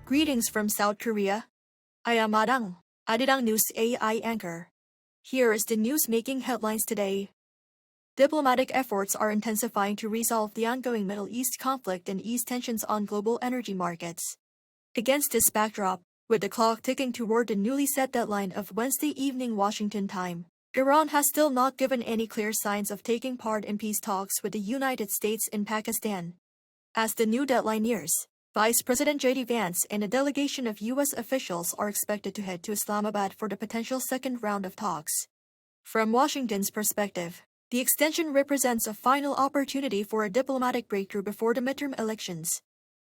Greetings from South Korea. I am Arirang News AI anchor. Here is the news making headlines today. Diplomatic efforts are intensifying to resolve the ongoing Middle East conflict and ease tensions on global energy markets. Against this backdrop, with the clock ticking toward the newly set deadline of Wednesday evening Washington time, Iran has still not given any clear signs of taking part in peace talks with the United States and Pakistan. As the new deadline nears, Vice President J.D. Vance and a delegation of U.S. officials are expected to head to Islamabad for the potential second round of talks. From Washington's perspective, the extension represents a final opportunity for a diplomatic breakthrough before the midterm elections.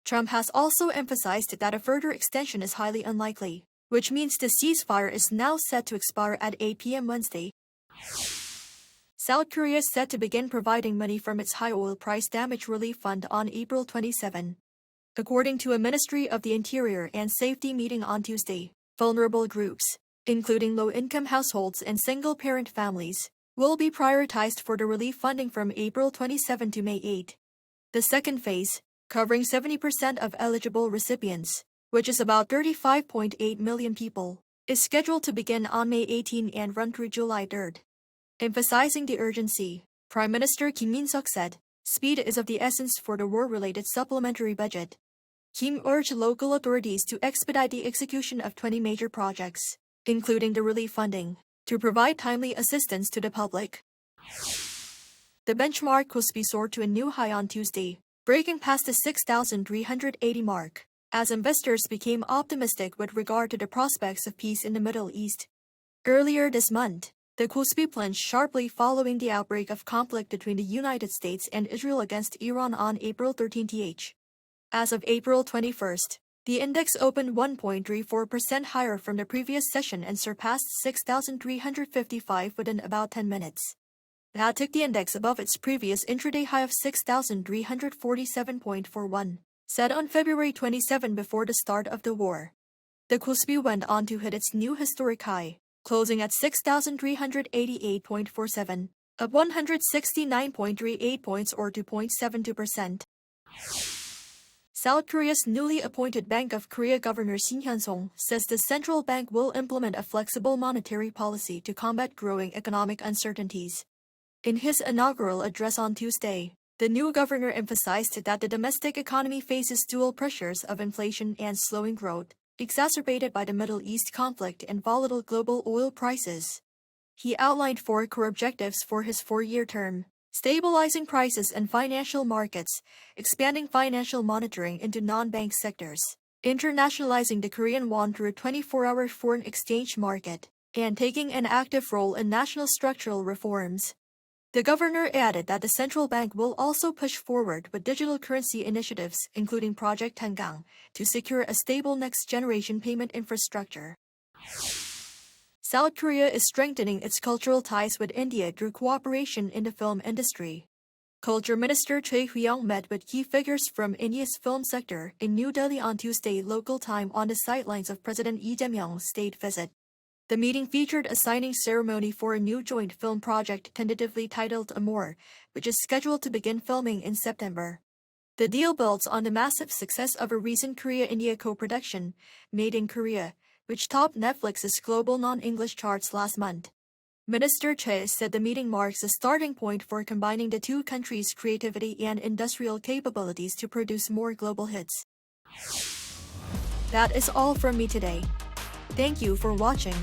Trump has also emphasized that a further extension is highly unlikely, which means the ceasefire is now set to expire at 8 p.m. Wednesday. South Korea is set to begin providing money from its high oil price damage relief fund on April 27. According to a Ministry of the Interior and Safety meeting on Tuesday, vulnerable groups, including low-income households and single-parent families, will be prioritized for the relief funding from April 27 to May 8. The second phase, covering 70% of eligible recipients, which is about 35.8 million people, is scheduled to begin on May 18 and run through July 3. Emphasizing the urgency, Prime Minister Kim Min-seok said, "Speed is of the essence for the war-related supplementary budget." Kim urged local authorities to expedite the execution of 20 major projects, including the relief funding, to provide timely assistance to the public. The benchmark KOSPI soared to a new high on Tuesday, breaking past the 6,380 mark, as investors became optimistic with regard to the prospects of peace in the Middle East. Earlier this month, the KOSPI plunged sharply following the outbreak of conflict between the United States and Israel against Iran on April 13th. As of April 21, the index opened 1.34% higher from the previous session and surpassed 6,355 within about 10 minutes. That took the index above its previous intraday high of 6,347.41, set on February 27 before the start of the war. The KOSPI went on to hit its new historic high, closing at 6,388.47, up 169.38 points or 2.72%. South Korea's newly appointed Bank of Korea Governor Shin Hyun-song says the central bank will implement a flexible monetary policy to combat growing economic uncertainties. In his inaugural address on Tuesday, the new governor emphasized that the domestic economy faces dual pressures of inflation and slowing growth, exacerbated by the Middle East conflict and volatile global oil prices. He outlined 4 core objectives for his 4-year term: stabilizing prices and financial markets, expanding financial monitoring into non-bank sectors, internationalizing the Korean won through a 24-hour foreign exchange market, and taking an active role in national structural reforms. The governor added that the central bank will also push forward with digital currency initiatives, including Project Tangang, to secure a stable next-generation payment infrastructure. South Korea is strengthening its cultural ties with India through cooperation in the film industry. Culture Minister Choi Hui-young met with key figures from India's film sector in New Delhi on Tuesday local time on the sidelines of President Lee Jae-myung's state visit. The meeting featured a signing ceremony for a new joint film project tentatively titled Amor, which is scheduled to begin filming in September. The deal builds on the massive success of a recent Korea-India co-production, Made in Korea, which topped Netflix's global non-English charts last month. Minister Choi said the meeting marks a starting point for combining the two countries' creativity and industrial capabilities to produce more global hits. That is all from me today. Thank you for watching.